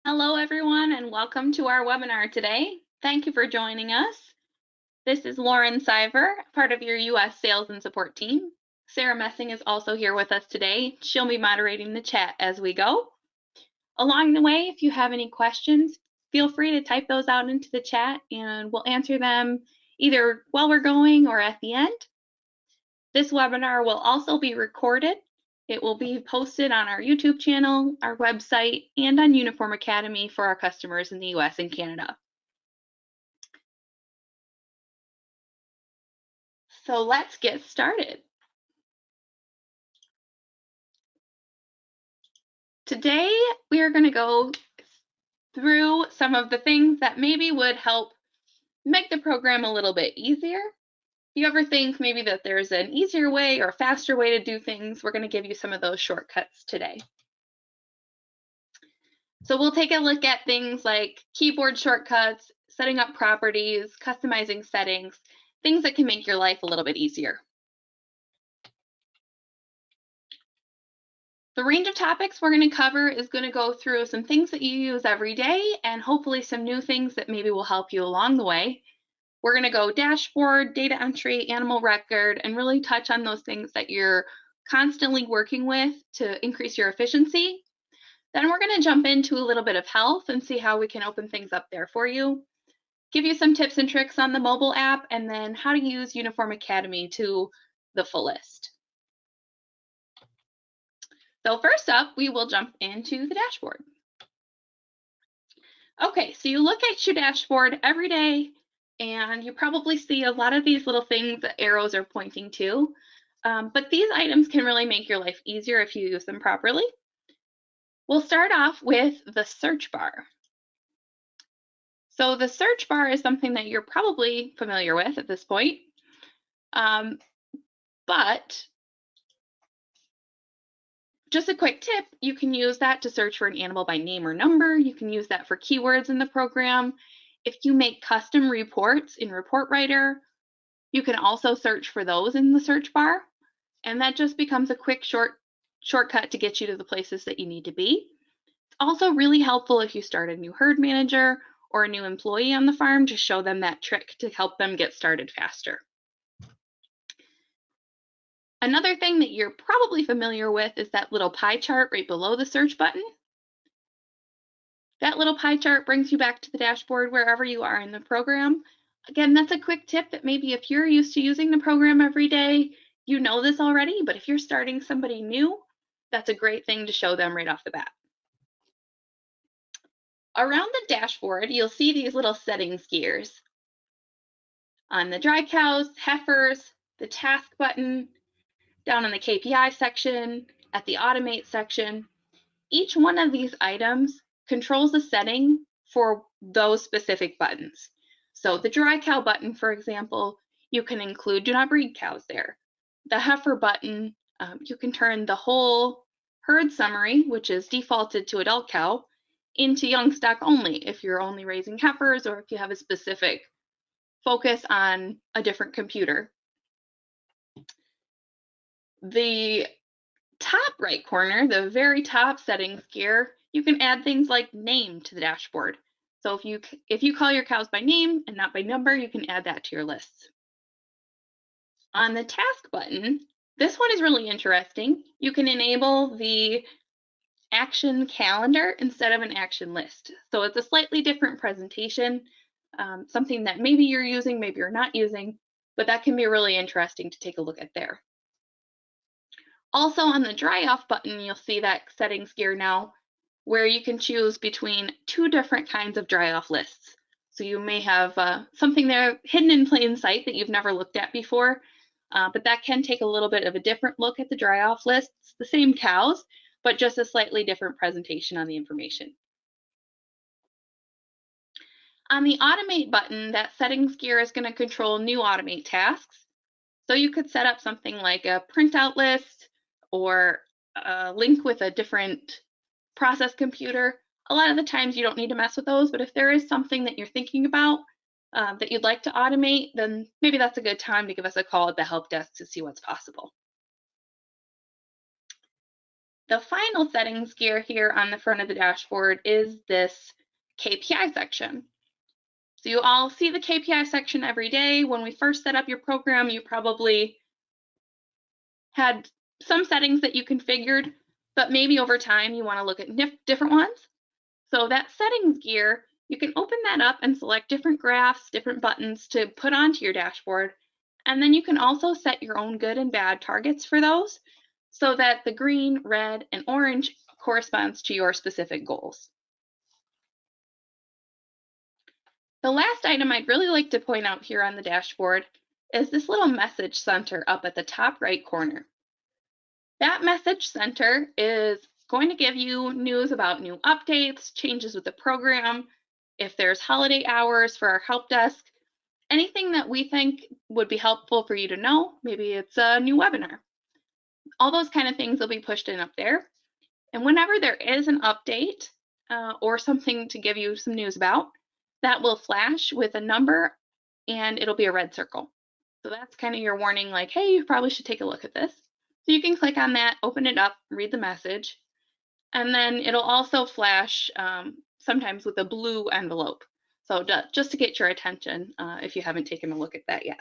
Hello, everyone, and welcome to our webinar today. Thank you for joining us. This is Lauren Siver, part of your U.S. Sales and Support team. Sarah Messing is also here with us today. She'll be moderating the chat as we go. Along the way, if you have any questions, feel free to type those out into the chat and we'll answer them either while we're going or at the end. This webinar will also be recorded. It will be posted on our YouTube channel, our website, and on Uniform Academy for our customers in the US and Canada. So let's get started. Today, we are going to go through some of the things that maybe would help make the program a little bit easier. If you ever think maybe that there's an easier way or faster way to do things, we're going to give you some of those shortcuts today. So we'll take a look at things like keyboard shortcuts, setting up properties, customizing settings, things that can make your life a little bit easier. The range of topics we're going to cover is going to go through some things that you use every day and hopefully some new things that maybe will help you along the way. We're going to go dashboard, data entry, animal record, and really touch on those things that you're constantly working with to increase your efficiency. Then we're going to jump into a little bit of health and see how we can open things up there for you. Give you some tips and tricks on the mobile app, and then how to use Uniform Academy to the fullest. So first up, we will jump into the dashboard. Okay, so you look at your dashboard every day, and you probably see a lot of these little things that arrows are pointing to. But these items can really make your life easier if you use them properly. We'll start off with the search bar. So the search bar is something that you're probably familiar with at this point. But just a quick tip, you can use that to search for an animal by name or number. You can use that for keywords in the program. If you make custom reports in Report Writer, you can also search for those in the search bar. And that just becomes a quick shortcut to get you to the places that you need to be. It's also really helpful if you start a new herd manager or a new employee on the farm to show them that trick to help them get started faster. Another thing that you're probably familiar with is that little pie chart right below the search button. That little pie chart brings you back to the dashboard wherever you are in the program. Again, that's a quick tip that maybe if you're used to using the program every day, you know this already, but if you're starting somebody new, that's a great thing to show them right off the bat. Around the dashboard, you'll see these little settings gears. On the dry cows, heifers, the task button, down in the KPI section, at the automate section, each one of these items controls the setting for those specific buttons. So the dry cow button, for example, you can include do not breed cows there. The heifer button, you can turn the whole herd summary, which is defaulted to adult cow, into young stock only if you're only raising heifers or if you have a specific focus on a different computer. The top right corner, the very top settings gear, you can add things like name to the dashboard. So if you call your cows by name and not by number, you can add that to your lists. On the task button, this one is really interesting. You can enable the action calendar instead of an action list. So it's a slightly different presentation, something that maybe you're using, maybe you're not using, but that can be really interesting to take a look at there. Also on the dry off button, you'll see that settings gear now where you can choose between two different kinds of dry off lists. So you may have something there hidden in plain sight that you've never looked at before, but that can take a little bit of a different look at the dry off lists, the same cows, but just a slightly different presentation on the information. On the automate button, that settings gear is going to control new automate tasks. So you could set up something like a printout list or a link with a different process computer. A lot of the times you don't need to mess with those, but if there is something that you're thinking about that you'd like to automate, then maybe that's a good time to give us a call at the help desk to see what's possible. The final settings gear here on the front of the dashboard is this KPI section. So you all see the KPI section every day. When we first set up your program, you probably had some settings that you configured, but maybe over time you want to look at different ones. So that settings gear, you can open that up and select different graphs, different buttons to put onto your dashboard. And then you can also set your own good and bad targets for those so that the green, red, and orange corresponds to your specific goals. The last item I'd really like to point out here on the dashboard is this little message center up at the top right corner. That message center is going to give you news about new updates, changes with the program, if there's holiday hours for our help desk, anything that we think would be helpful for you to know. Maybe it's a new webinar. All those kind of things will be pushed in up there. And whenever there is an update or something to give you some news about, that will flash with a number and it'll be a red circle. So that's kind of your warning, like, hey, you probably should take a look at this. So you can click on that, open it up, read the message, and then it'll also flash sometimes with a blue envelope. So just to get your attention if you haven't taken a look at that yet.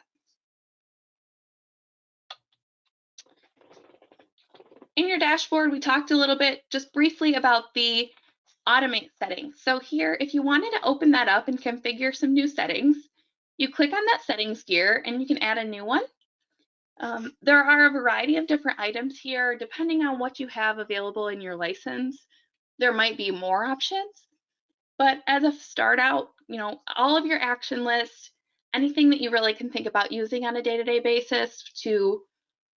In your dashboard, we talked a little bit just briefly about the automate settings. So here, if you wanted to open that up and configure some new settings, you click on that settings gear and you can add a new one. There are a variety of different items here, depending on what you have available in your license. There might be more options, but as a start out, all of your action lists, anything that you really can think about using on a day-to-day basis to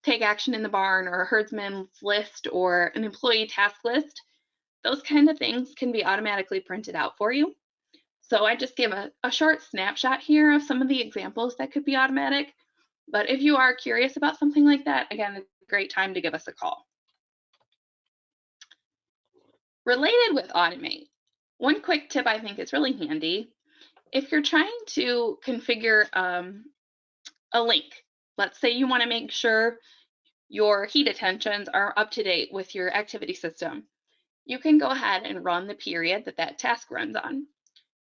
take action in the barn or a herdsman's list or an employee task list, those kind of things can be automatically printed out for you. So I just gave a short snapshot here of some of the examples that could be automatic. But if you are curious about something like that, again, it's a great time to give us a call. Related with Automate, one quick tip I think is really handy. If you're trying to configure a link, let's say you want to make sure your heat attentions are up to date with your activity system, you can go ahead and run the period that task runs on.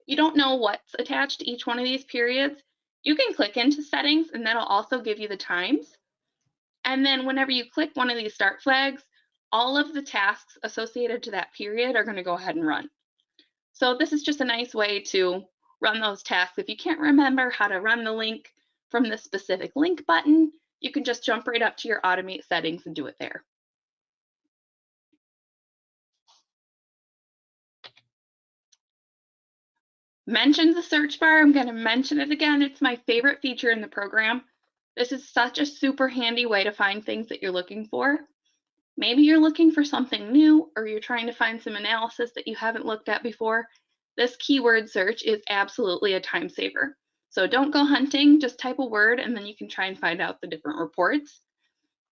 You don't know what's attached to each one of these periods, you can click into settings and that'll also give you the times. And then whenever you click one of these start flags, all of the tasks associated to that period are going to go ahead and run. So this is just a nice way to run those tasks. If you can't remember how to run the link from the specific link button, you can just jump right up to your automate settings and do it there. Mention the search bar. I'm going to mention it again. It's my favorite feature in the program. This is such a super handy way to find things that you're looking for. Maybe you're looking for something new or you're trying to find some analysis that you haven't looked at before. This keyword search is absolutely a time saver. So don't go hunting, just type a word and then you can try and find out the different reports.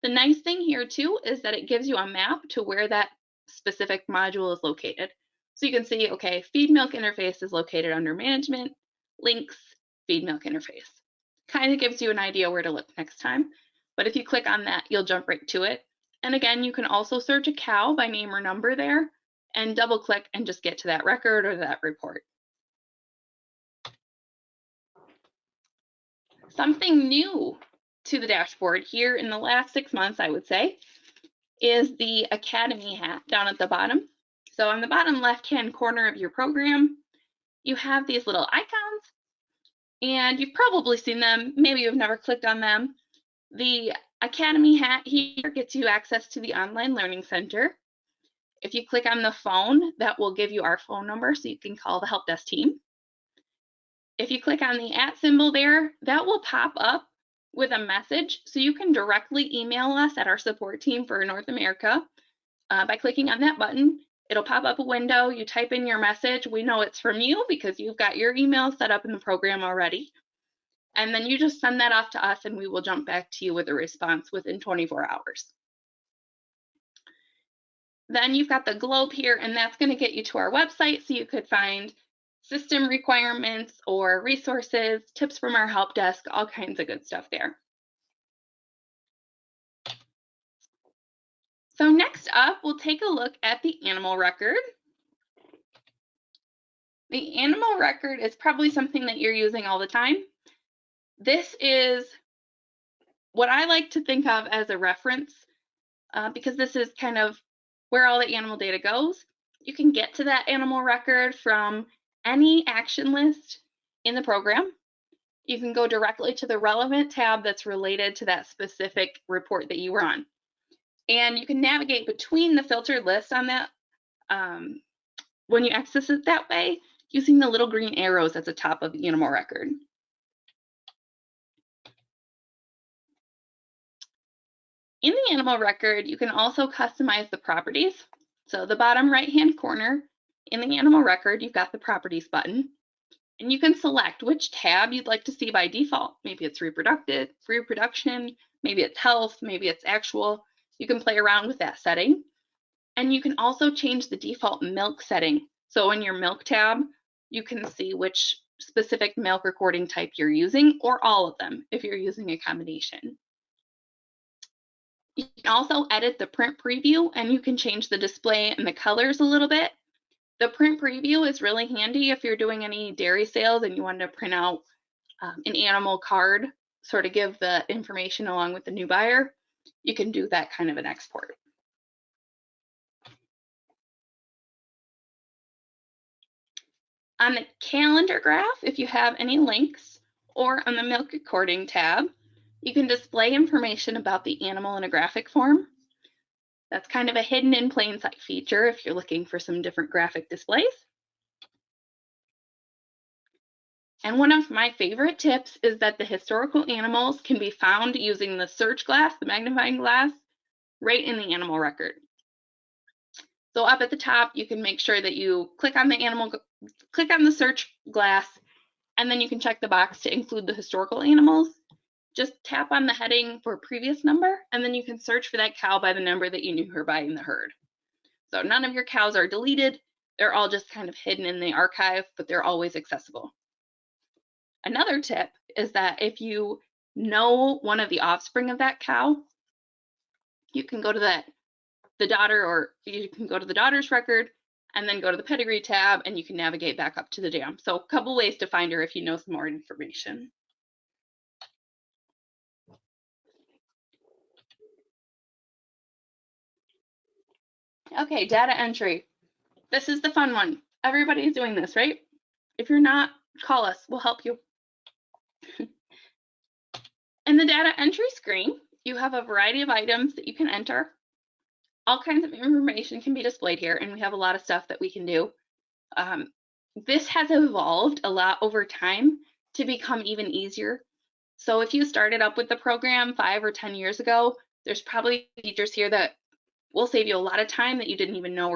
The nice thing here too is that it gives you a map to where that specific module is located. So you can see, okay, feed milk interface is located under management, links, feed milk interface. Kind of gives you an idea where to look next time. But if you click on that, you'll jump right to it. And again, you can also search a cow by name or number there and double click and just get to that record or that report. Something new to the dashboard here in the last 6 months, I would say, is the Academy hat down at the bottom. So on the bottom left-hand corner of your program, you have these little icons, and you've probably seen them. Maybe you've never clicked on them. The Academy hat here gets you access to the Online Learning Center. If you click on the phone, that will give you our phone number so you can call the help desk team. If you click on the @ symbol there, that will pop up with a message so you can directly email us at our support team for North America. By clicking on that button, it'll pop up a window, you type in your message, we know it's from you because you've got your email set up in the program already. And then you just send that off to us and we will jump back to you with a response within 24 hours. Then you've got the globe here and that's going to get you to our website so you could find system requirements or resources, tips from our help desk, all kinds of good stuff there. So next up, we'll take a look at the animal record. The animal record is probably something that you're using all the time. This is what I like to think of as a reference because this is kind of where all the animal data goes. You can get to that animal record from any action list in the program. You can go directly to the relevant tab that's related to that specific report that you were on. And you can navigate between the filtered lists on that when you access it that way using the little green arrows at the top of the animal record. In the animal record, you can also customize the properties. So the bottom right-hand corner in the animal record, you've got the properties button, and you can select which tab you'd like to see by default. Maybe it's reproduction, maybe it's health, maybe it's actual. You can play around with that setting. And you can also change the default milk setting. So in your milk tab, you can see which specific milk recording type you're using, or all of them if you're using a combination. You can also edit the print preview, and you can change the display and the colors a little bit. The print preview is really handy if you're doing any dairy sales and you want to print out an animal card, sort of give the information along with the new buyer. You can do that kind of an export. On the calendar graph, if you have any links, or on the milk recording tab, you can display information about the animal in a graphic form. That's kind of a hidden in plain sight feature if you're looking for some different graphic displays. And one of my favorite tips is that the historical animals can be found using the search glass, the magnifying glass, right in the animal record. So up at the top, you can make sure that you click on the search glass, and then you can check the box to include the historical animals. Just tap on the heading for previous number, and then you can search for that cow by the number that you knew her by in the herd. So none of your cows are deleted. They're all just kind of hidden in the archive, but they're always accessible. Another tip is that if you know one of the offspring of that cow, you can go to the daughter, or you can go to the daughter's record and then go to the pedigree tab, and you can navigate back up to the dam. So a couple ways to find her if you know some more information. Okay, data entry. This is the fun one. Everybody's doing this, right? If you're not, call us. We'll help you. In the data entry screen, you have a variety of items that you can enter. All kinds of information can be displayed here, and we have a lot of stuff that we can do. This has evolved a lot over time to become even easier. So if you started up with the program 5 or 10 years ago, there's probably features here that will save you a lot of time that you didn't even know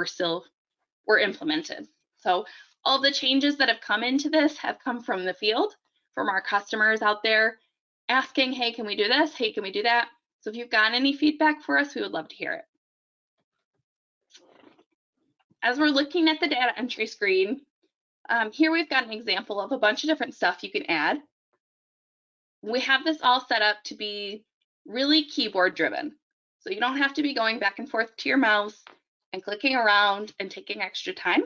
were implemented. So all the changes that have come into this have come from the field, from our customers out there asking, hey, can we do this? Hey, can we do that? So if you've got any feedback for us, we would love to hear it. As we're looking at the data entry screen, here we've got an example of a bunch of different stuff you can add. We have this all set up to be really keyboard driven. So you don't have to be going back and forth to your mouse and clicking around and taking extra time.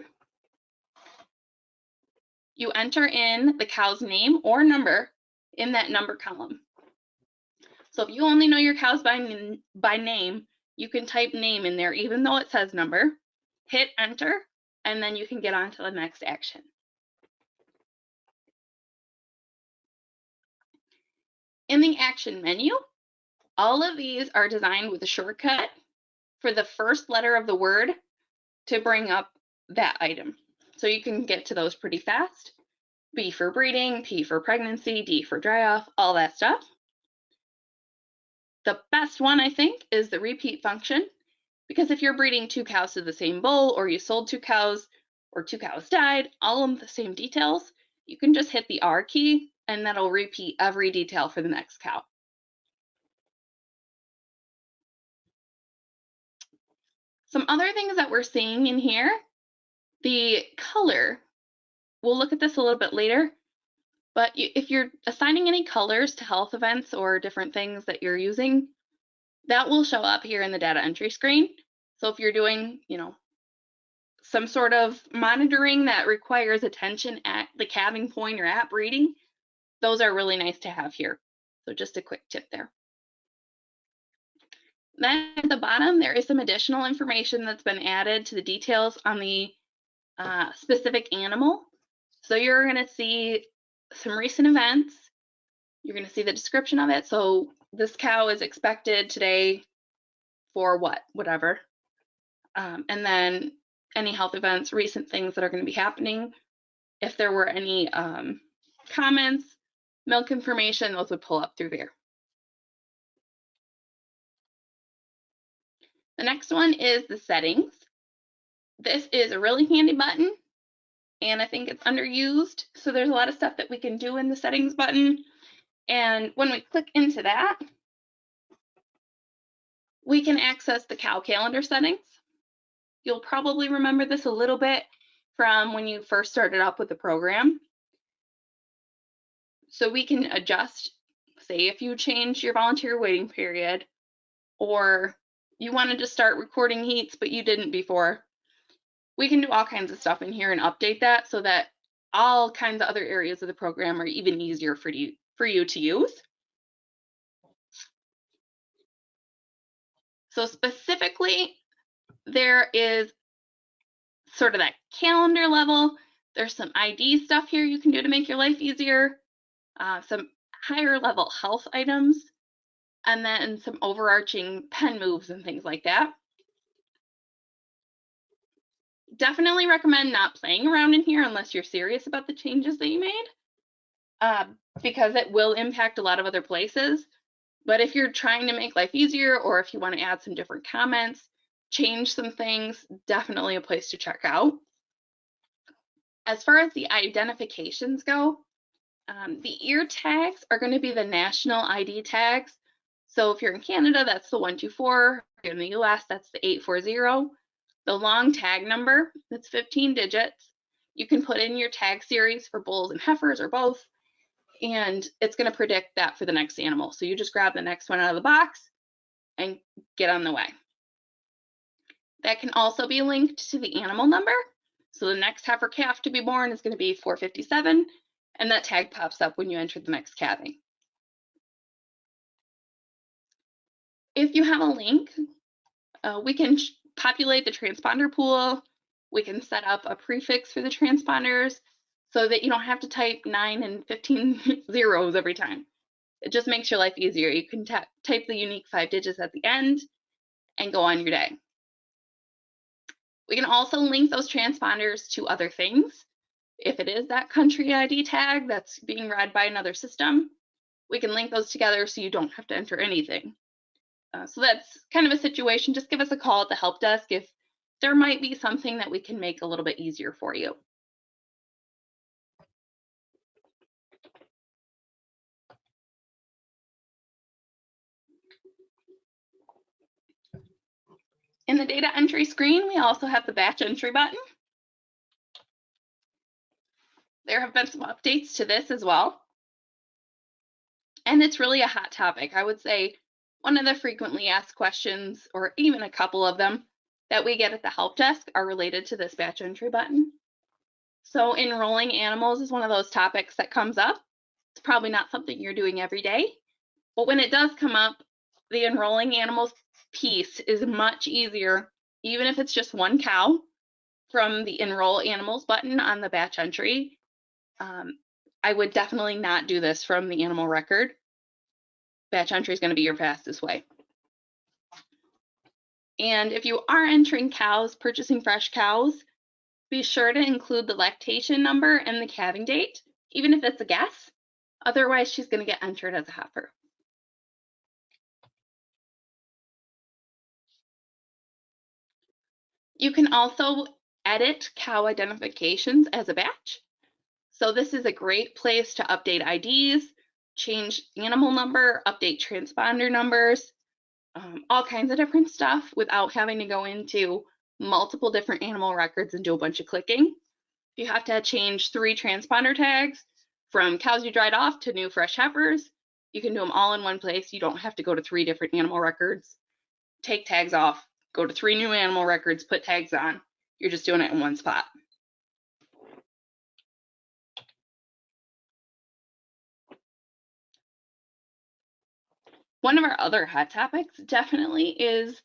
You enter in the cow's name or number in that number column. So if you only know your cows by name, you can type name in there even though it says number, hit enter, and then you can get on to the next action. In the action menu, all of these are designed with a shortcut for the first letter of the word to bring up that item. So you can get to those pretty fast. B for breeding, P for pregnancy, D for dry off, all that stuff. The best one, I think, is the repeat function, because if you're breeding 2 cows to the same bull, or you sold 2 cows, or 2 cows died, all of the same details, you can just hit the R key and that'll repeat every detail for the next cow. Some other things that we're seeing in here, the color, we'll look at this a little bit later, but if you're assigning any colors to health events or different things that you're using, that will show up here in the data entry screen. So if you're doing, some sort of monitoring that requires attention at the calving point or at breeding, those are really nice to have here. So just a quick tip there. Then at the bottom, there is some additional information that's been added to the details on the specific animal. So you're going to see some recent events. You're going to see the description of it. So this cow is expected today for whatever. And then any health events, recent things that are going to be happening. If there were any comments, milk information, those would pull up through there. The next one is the settings. This is a really handy button, and I think it's underused. So there's a lot of stuff that we can do in the settings button. And when we click into that, we can access the cow calendar settings. You'll probably remember this a little bit from when you first started up with the program. So we can adjust, say if you change your volunteer waiting period, or you wanted to start recording heats but you didn't before, we can do all kinds of stuff in here and update that so that all kinds of other areas of the program are even easier for you to use. So specifically, there is sort of that calendar level. There's some ID stuff here you can do to make your life easier, some higher level health items, and then some overarching pen moves and things like that. Definitely recommend not playing around in here unless you're serious about the changes that you made, because it will impact a lot of other places. But if you're trying to make life easier, or if you want to add some different comments, change some things, definitely a place to check out. As far as the identifications go, the ear tags are going to be the national ID tags. So if you're in Canada, that's the 124. If you're in the US, that's the 840. The long tag number, that's 15 digits. You can put in your tag series for bulls and heifers or both, and it's going to predict that for the next animal. So you just grab the next one out of the box and get on the way. That can also be linked to the animal number. So the next heifer calf to be born is going to be 457, and that tag pops up when you enter the next calving. If you have a link, we can populate the transponder pool. We can set up a prefix for the transponders so that you don't have to type 9 and 15 zeros every time. It just makes your life easier. You can type the unique 5 digits at the end and go on your day. We can also link those transponders to other things. If it is that country ID tag that's being read by another system, we can link those together so you don't have to enter anything. So that's kind of a situation. Just give us a call at the help desk if there might be something that we can make a little bit easier for you. In the data entry screen, we also have the batch entry button. There have been some updates to this as well. And it's really a hot topic. I would say one of the frequently asked questions, or even a couple of them, that we get at the help desk are related to this batch entry button. So enrolling animals is one of those topics that comes up. It's probably not something you're doing every day, but when it does come up, the enrolling animals piece is much easier, even if it's just one cow, from the enroll animals button on the batch entry. I would definitely not do this from the animal record. Batch entry is going to be your fastest way. And if you are entering cows, purchasing fresh cows, be sure to include the lactation number and the calving date, even if it's a guess. Otherwise, she's going to get entered as a heifer. You can also edit cow identifications as a batch. So this is a great place to update IDs, change animal number, update transponder numbers, all kinds of different stuff without having to go into multiple different animal records and do a bunch of clicking. If you have to change 3 transponder tags from cows you dried off to new fresh heifers, you can do them all in one place. You don't have to go to 3 different animal records, take tags off, go to 3 new animal records, put tags on. You're just doing it in one spot. One of our other hot topics definitely is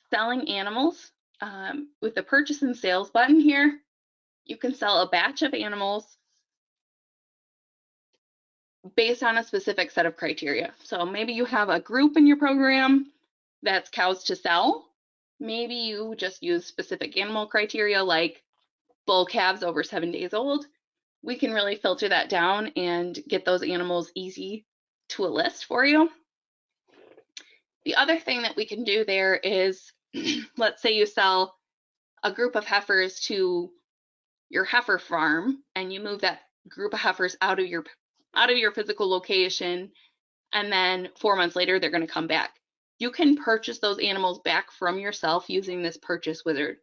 selling animals. With the purchase and sales button here, you can sell a batch of animals based on a specific set of criteria. So maybe you have a group in your program that's cows to sell. Maybe you just use specific animal criteria like bull calves over 7 days old. We can really filter that down and get those animals easy to a list for you. The other thing that we can do there is, let's say you sell a group of heifers to your heifer farm and you move that group of heifers out of your physical location, and then 4 months later they're going to come back. You can purchase those animals back from yourself using this purchase wizard.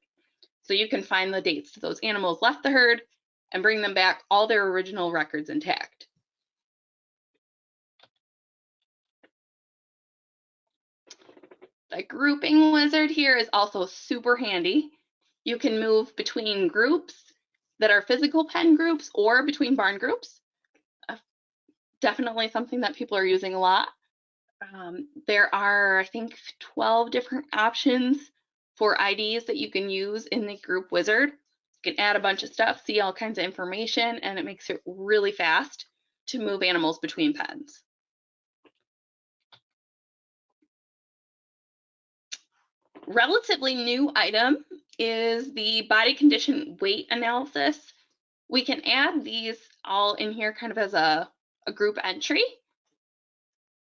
So you can find the dates those animals left the herd and bring them back, all their original records intact. The grouping wizard here is also super handy. You can move between groups that are physical pen groups or between barn groups. Definitely something that people are using a lot. There are, I think, 12 different options for IDs that you can use in the group wizard. You can add a bunch of stuff, see all kinds of information, and it makes it really fast to move animals between pens. Relatively new item is the body condition weight analysis. We can add these all in here kind of as a group entry.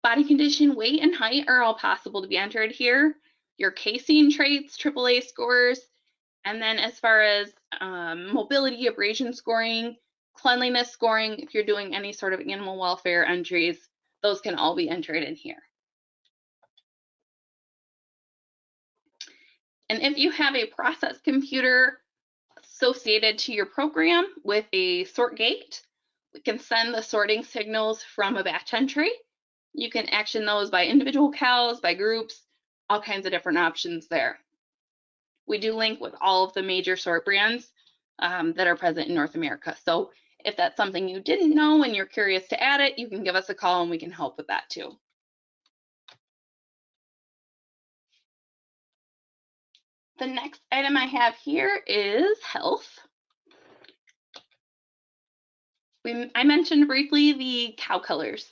Body condition, weight, and height are all possible to be entered here. Your casein traits, AAA scores, and then as far as mobility, abrasion scoring, cleanliness scoring, if you're doing any sort of animal welfare entries, those can all be entered in here. And if you have a process computer associated to your program with a sort gate, we can send the sorting signals from a batch entry. You can action those by individual cows, by groups, all kinds of different options there. We do link with all of the major sort brands that are present in North America. So if that's something you didn't know and you're curious to add it, you can give us a call and we can help with that too. The next item I have here is health. I mentioned briefly the cow colors.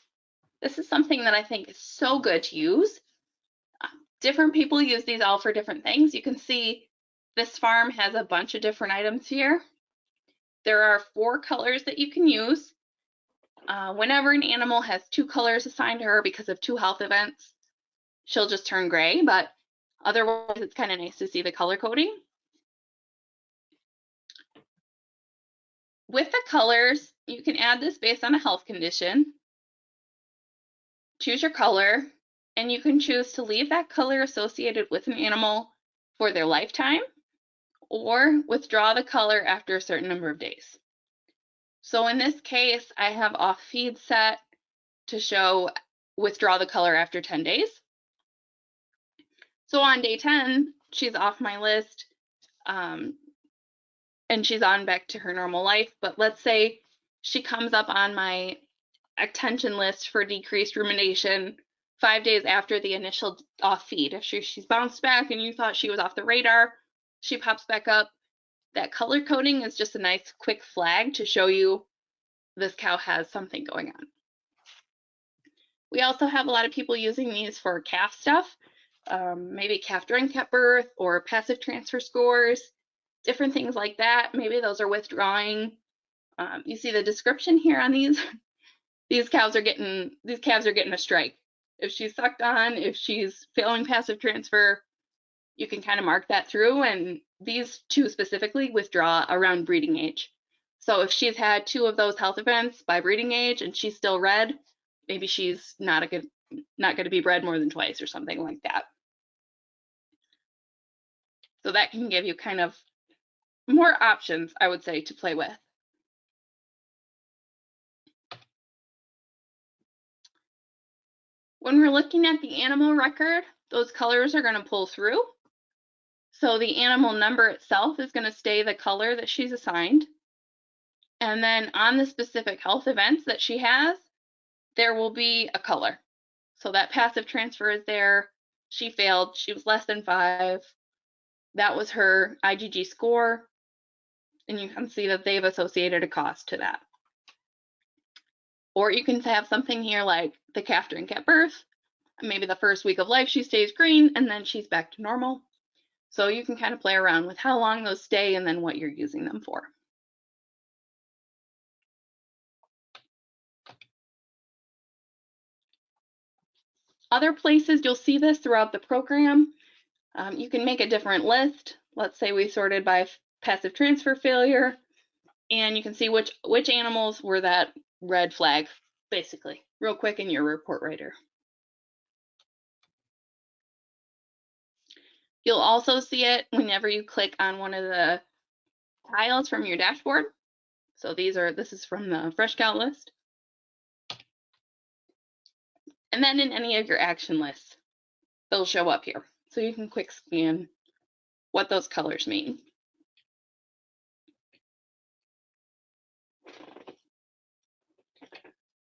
This is something that I think is so good to use. Different people use these all for different things. You can see this farm has a bunch of different items here. There are 4 colors that you can use. Whenever an animal has 2 colors assigned to her because of 2 health events, she'll just turn gray, but otherwise it's kind of nice to see the color coding. With the colors, you can add this based on a health condition. Choose your color, and you can choose to leave that color associated with an animal for their lifetime or withdraw the color after a certain number of days. So in this case, I have off feed set to show withdraw the color after 10 days. So on day 10, she's off my list and she's on back to her normal life. But let's say she comes up on my attention list for decreased rumination 5 days after the initial off feed. If she's bounced back and you thought she was off the radar, she pops back up. That color coding is just a nice quick flag to show you this cow has something going on. We also have a lot of people using these for calf stuff, maybe calf drink at birth or passive transfer scores, different things like that. Maybe those are withdrawing. You see the description here on these. These calves are getting a strike. If she's sucked on, if she's failing passive transfer, you can kind of mark that through, and these 2 specifically withdraw around breeding age. So if she's had 2 of those health events by breeding age and she's still red, maybe she's not going to be bred more than twice or something like that. So that can give you kind of more options, I would say, to play with. When we're looking at the animal record, those colors are going to pull through. So the animal number itself is going to stay the color that she's assigned. And then on the specific health events that she has, there will be a color. So that passive transfer is there. She failed. She was less than 5. That was her IgG score. And you can see that they've associated a cost to that. Or you can have something here like the calf drink at birth. Maybe the first week of life she stays green and then she's back to normal. So you can kind of play around with how long those stay and then what you're using them for. Other places you'll see this throughout the program. You can make a different list. Let's say we sorted by passive transfer failure, and you can see which animals were that red flag, basically, real quick in your report writer. You'll also see it whenever you click on one of the tiles from your dashboard. So this is from the fresh cow list. And then in any of your action lists, they'll show up here. So you can quick scan what those colors mean.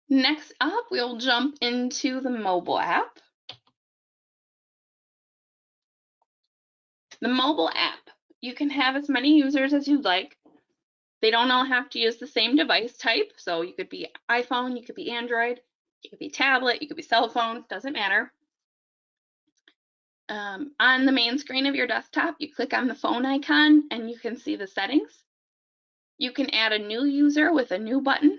Next up, we'll jump into the mobile app. The mobile app, you can have as many users as you'd like. They don't all have to use the same device type. So you could be iPhone, you could be Android, you could be tablet, you could be cell phone, doesn't matter. On the main screen of your desktop, you click on the phone icon and you can see the settings. You can add a new user with a new button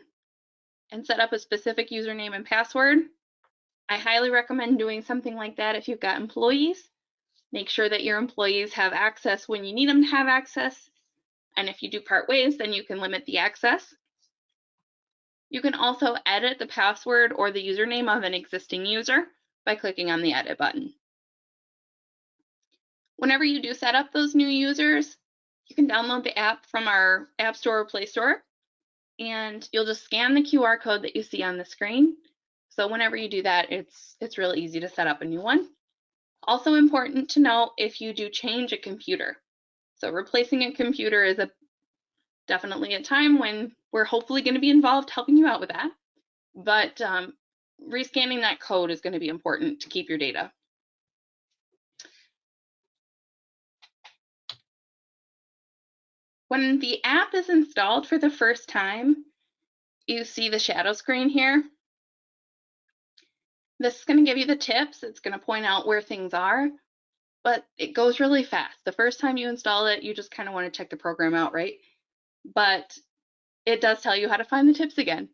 and set up a specific username and password. I highly recommend doing something like that if you've got employees. Make sure that your employees have access when you need them to have access. And if you do part ways, then you can limit the access. You can also edit the password or the username of an existing user by clicking on the edit button. Whenever you do set up those new users, you can download the app from our App Store or Play Store, and you'll just scan the QR code that you see on the screen. So whenever you do that, it's really easy to set up a new one. Also important to note if you do change a computer. So replacing a computer is definitely a time when we're hopefully going to be involved helping you out with that. But rescanning that code is going to be important to keep your data. When the app is installed for the first time, you see the shadow screen here. This is going to give you the tips. It's going to point out where things are, but it goes really fast. The first time you install it, you just kind of want to check the program out, right? But it does tell you how to find the tips again.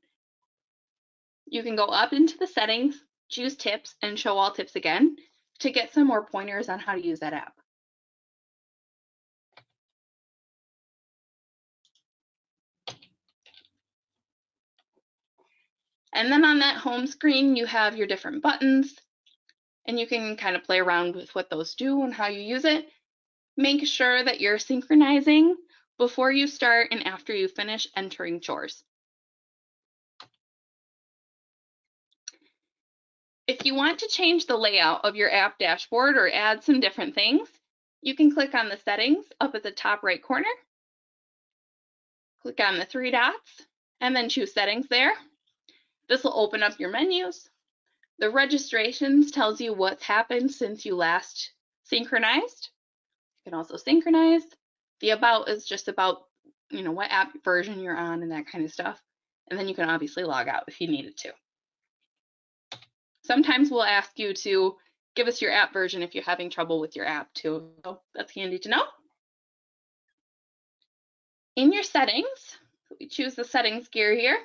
You can go up into the settings, choose tips, and show all tips again to get some more pointers on how to use that app. And then on that home screen, you have your different buttons, and you can kind of play around with what those do and how you use it. Make sure that you're synchronizing before you start and after you finish entering chores. If you want to change the layout of your app dashboard or add some different things, you can click on the settings up at the top right corner. Click on the 3 dots and then choose settings there. This will open up your menus. The registrations tells you what's happened since you last synchronized. You can also synchronize. The about is just about, what app version you're on and that kind of stuff. And then you can obviously log out if you needed to. Sometimes we'll ask you to give us your app version if you're having trouble with your app too. So that's handy to know. In your settings, we choose the settings gear here.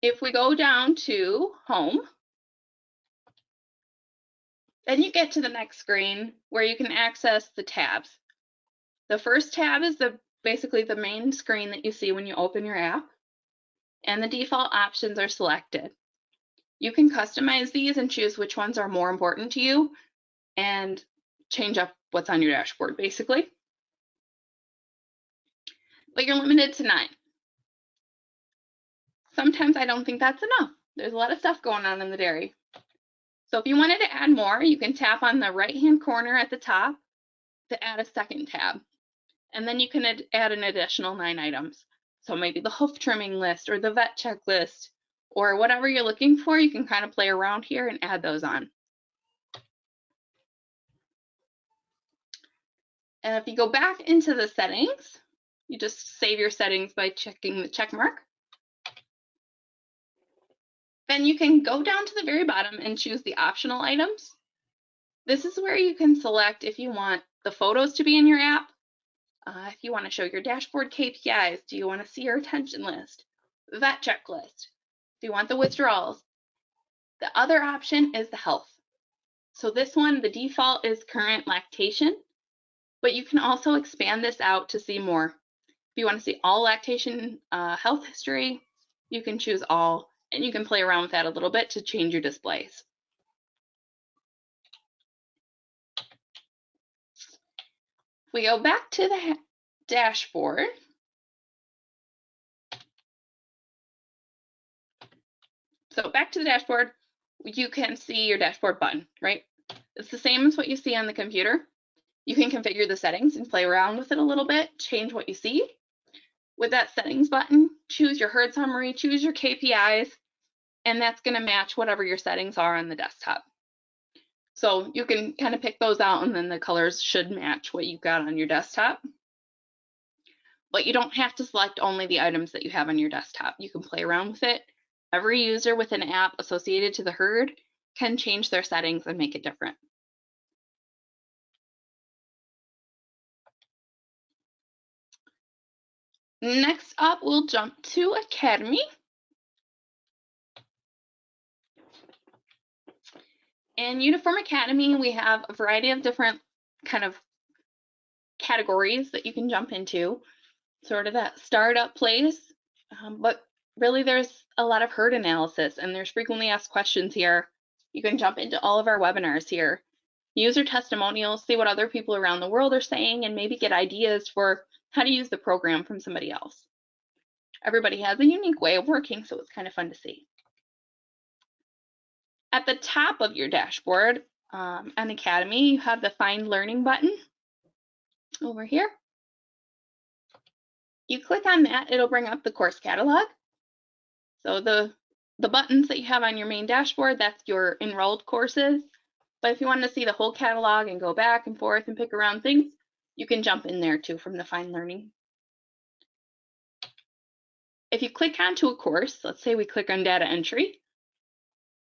If we go down to home, then you get to the next screen where you can access the tabs. The first tab is basically the main screen that you see when you open your app, and the default options are selected. You can customize these and choose which ones are more important to you and change up what's on your dashboard, basically. But you're limited to 9. Sometimes I don't think that's enough. There's a lot of stuff going on in the dairy. So if you wanted to add more, you can tap on the right-hand corner at the top. to add a second tab. And then you can add an additional 9 items. So maybe the hoof trimming list or the vet checklist or whatever you're looking for, you can kind of play around here and add those on. And if you go back into the settings, you just save your settings by checking the check mark. Then you can go down to the very bottom and choose the optional items. This is where you can select if you want the photos to be in your app, if you want to show your dashboard KPIs, do you want to see your retention list, vet checklist, do you want the withdrawals? The other option is the health. So this one, the default is current lactation, but you can also expand this out to see more. If you want to see all lactation health history, you can choose all, and you can play around with that a little bit to change your displays. If we go back to the dashboard, so back to the dashboard, you can see your dashboard button, right? It's the same as what you see on the computer. You can configure the settings and play around with it a little bit, change what you see. With that settings button, choose your herd summary, choose your KPIs, and that's going to match whatever your settings are on the desktop. So you can kind of pick those out, and then the colors should match what you've got on your desktop. But you don't have to select only the items that you have on your desktop. You can play around with it. Every user with an app associated to the herd can change their settings and make it different. Next up, we'll jump to Academy. In Uniform Academy, we have a variety of different kind of categories that you can jump into, sort of that startup place, but really there's a lot of herd analysis and there's frequently asked questions here. You can jump into all of our webinars here, user testimonials, see what other people around the world are saying, and maybe get ideas for how to use the program from somebody else. Everybody has a unique way of working, so it's kind of fun to see. At the top of your dashboard on Academy, you have the Find Learning button over here. You click on that, it'll bring up the course catalog. So the buttons that you have on your main dashboard, that's your enrolled courses. But if you want to see the whole catalog and go back and forth and pick around things, you can jump in there too from the Find Learning. If you click onto a course, let's say we click on data entry,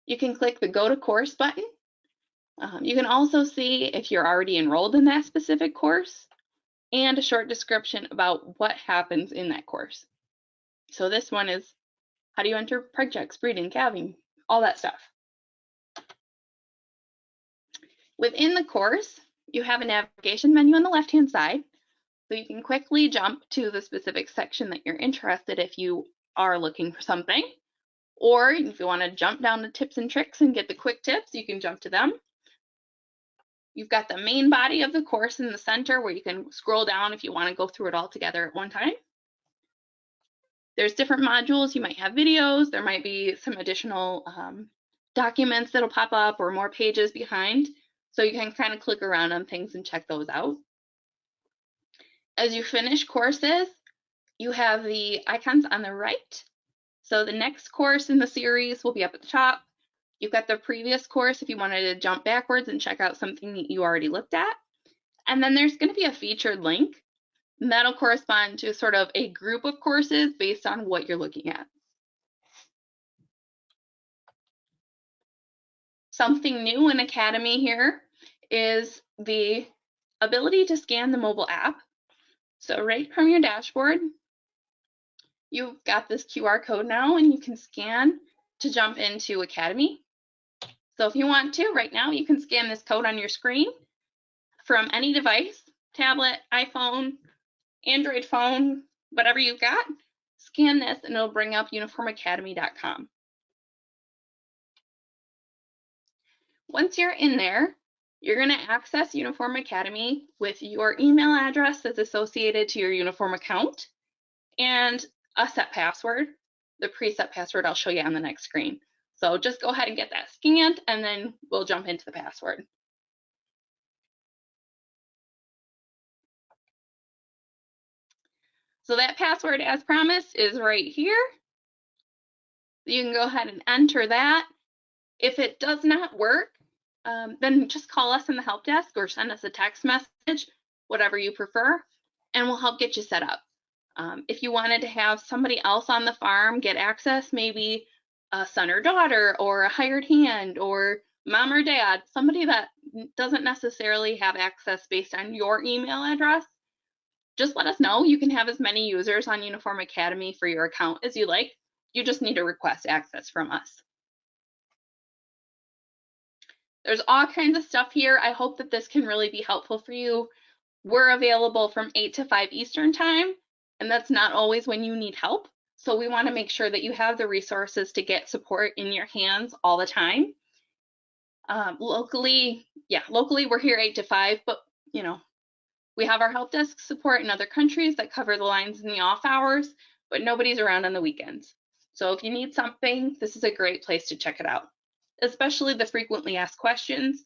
you can click the Go to Course button. You can also see if you're already enrolled in that specific course and a short description about what happens in that course. So this one is how do you enter preg checks, breeding, calving, all that stuff. Within the course, you have a navigation menu on the left-hand side, so you can quickly jump to the specific section that you're interested if you are looking for something. Or if you want to jump down to tips and tricks and get the quick tips, you can jump to them. You've got the main body of the course in the center where you can scroll down if you want to go through it all together at one time. There's different modules. You might have videos. There might be some additional documents that'll pop up or more pages behind. So you can kind of click around on things and check those out. As you finish courses, you have the icons on the right. So the next course in the series will be up at the top. You've got the previous course if you wanted to jump backwards and check out something that you already looked at. And then there's going to be a featured link, and that'll correspond to sort of a group of courses based on what you're looking at. Something new in Academy here is the ability to scan the mobile app. So right from your dashboard, you've got this QR code now and you can scan to jump into Academy. So if you want to, right now, you can scan this code on your screen from any device, tablet, iPhone, Android phone, whatever you've got, scan this and it'll bring up uniformacademy.com. Once you're in there, you're going to access Uniform Academy with your email address that's associated to your Uniform account and a set password. The preset password I'll show you on the next screen. So just go ahead and get that scanned and then we'll jump into the password. So that password, as promised, is right here. You can go ahead and enter that. If it does not work, then just call us in the help desk or send us a text message, whatever you prefer, and we'll help get you set up. If you wanted to have somebody else on the farm get access, maybe a son or daughter or a hired hand or mom or dad, somebody that doesn't necessarily have access based on your email address, just let us know. You can have as many users on Uniform Academy for your account as you like. You just need to request access from us. There's all kinds of stuff here. I hope that this can really be helpful for you. We're available from 8 to 5 Eastern time, and that's not always when you need help. So we want to make sure that you have the resources to get support in your hands all the time. Locally we're here 8 to 5, but we have our help desk support in other countries that cover the lines in the off hours, but nobody's around on the weekends. So if you need something, this is a great place to check it out, especially the frequently asked questions.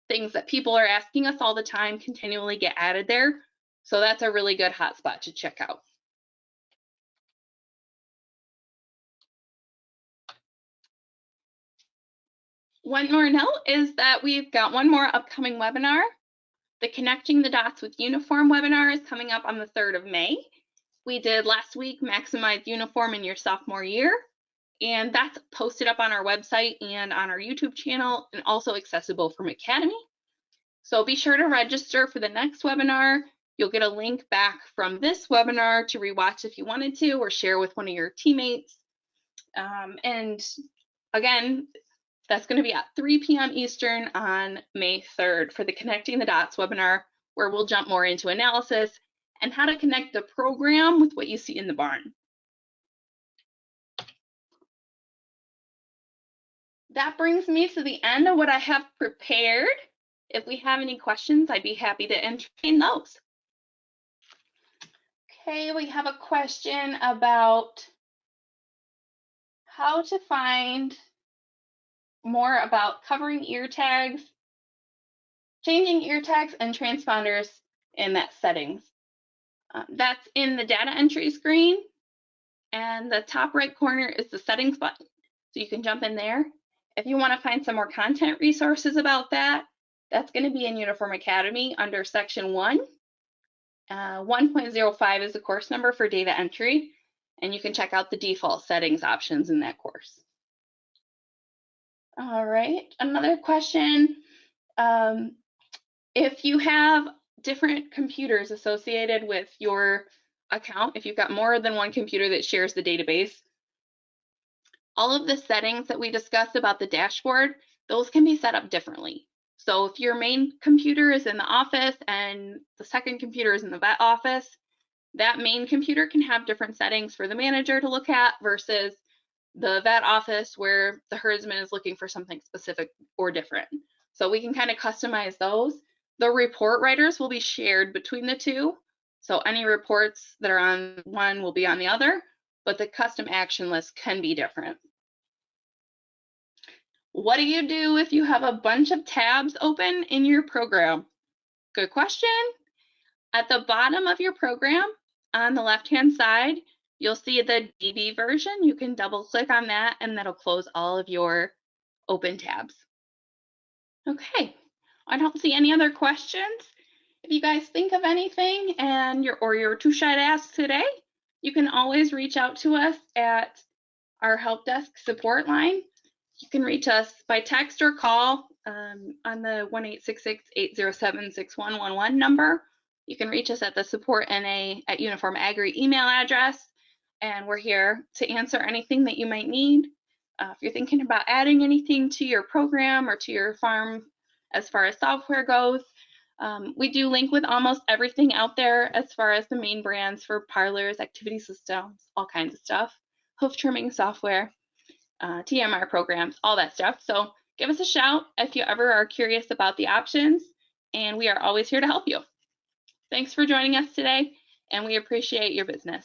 Things that people are asking us all the time continually get added there. So that's a really good hotspot to check out. One more note is that we've got one more upcoming webinar. The Connecting the Dots with Uniform webinar is coming up on the 3rd of May. We did last week Maximize Uniform in Your Sophomore Year, and that's posted up on our website and on our YouTube channel, and also accessible from Academy. So be sure to register for the next webinar. You'll get a link back from this webinar to rewatch if you wanted to, or share with one of your teammates. And again, that's going to be at 3 p.m. Eastern on May 3rd for the Connecting the Dots webinar, where we'll jump more into analysis and how to connect the program with what you see in the barn. That brings me to the end of what I have prepared. If we have any questions, I'd be happy to entertain those. Okay, we have a question about how to find more about covering ear tags, changing ear tags, and transponders in that settings. That's in the data entry screen, and the top right corner is the settings button, so you can jump in there. If you want to find some more content resources about that, that's going to be in Uniform Academy under section 1. 1.05 is the course number for data entry, and you can check out the default settings options in that course. All right, another question. If you have different computers associated with your account, if you've got more than one computer that shares the database, all of the settings that we discussed about the dashboard, those can be set up differently. So if your main computer is in the office and the second computer is in the vet office, that main computer can have different settings for the manager to look at versus the vet office where the herdsman is looking for something specific or different. So we can kind of customize those. The report writers will be shared between the two. So any reports that are on one will be on the other, but the custom action list can be different. What do you do if you have a bunch of tabs open in your program? Good question. At the bottom of your program, on the left-hand side, you'll see the DB version. You can double click on that and that'll close all of your open tabs. Okay, I don't see any other questions. If you guys think of anything and you're too shy to ask today, you can always reach out to us at our help desk support line. You can reach us by text or call on the 1-866-807-6111 number. You can reach us at the support NA at UNIFORM-Agri email address, and we're here to answer anything that you might need. If you're thinking about adding anything to your program or to your farm as far as software goes, we do link with almost everything out there as far as the main brands for parlors, activity systems, all kinds of stuff, hoof trimming software, TMR programs, all that stuff. So give us a shout if you ever are curious about the options, and we are always here to help you. Thanks for joining us today, and we appreciate your business.